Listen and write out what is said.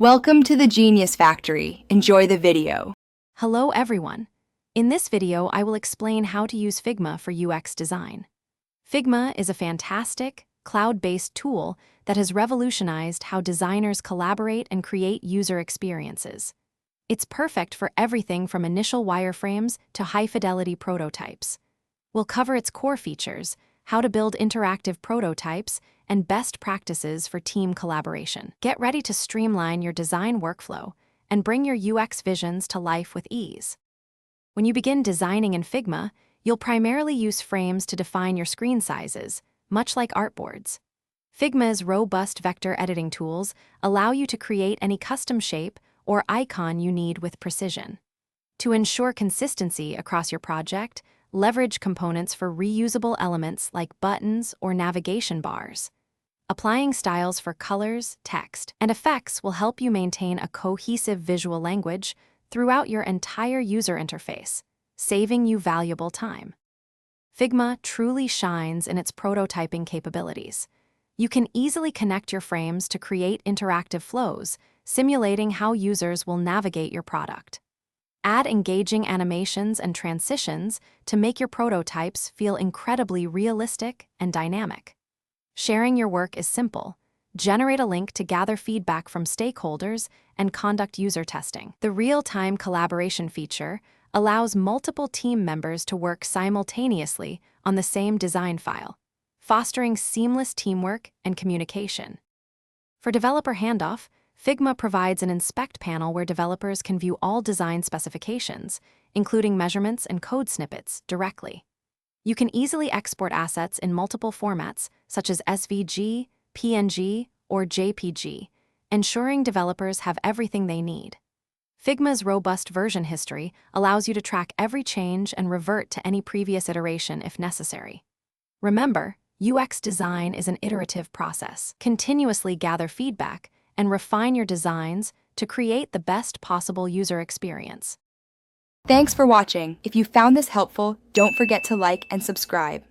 Welcome to the Genius Factory. Enjoy the video. Hello everyone. In this video, I will explain how to use Figma for UX design. Figma is a fantastic, cloud-based tool that has revolutionized how designers collaborate and create user experiences. It's perfect for everything from initial wireframes to high-fidelity prototypes. We'll cover its core features, how to build interactive prototypes, and best practices for team collaboration. Get ready to streamline your design workflow and bring your UX visions to life with ease. When you begin designing in Figma, you'll primarily use frames to define your screen sizes, much like artboards. Figma's robust vector editing tools allow you to create any custom shape or icon you need with precision. To ensure consistency across your project, leverage components for reusable elements like buttons or navigation bars. Applying styles for colors, text, and effects will help you maintain a cohesive visual language throughout your entire user interface, saving you valuable time. Figma truly shines in its prototyping capabilities. You can easily connect your frames to create interactive flows, simulating how users will navigate your product. Add engaging animations and transitions to make your prototypes feel incredibly realistic and dynamic. Sharing your work is simple. Generate a link to gather feedback from stakeholders and conduct user testing. The real-time collaboration feature allows multiple team members to work simultaneously on the same design file, fostering seamless teamwork and communication. For developer handoff, Figma provides an inspect panel where developers can view all design specifications, including measurements and code snippets, directly. You can easily export assets in multiple formats, such as SVG, PNG, or JPG, ensuring developers have everything they need. Figma's robust version history allows you to track every change and revert to any previous iteration if necessary. Remember, UX design is an iterative process. Continuously gather feedback and refine your designs to create the best possible user experience. Thanks for watching. If you found this helpful, don't forget to like and subscribe.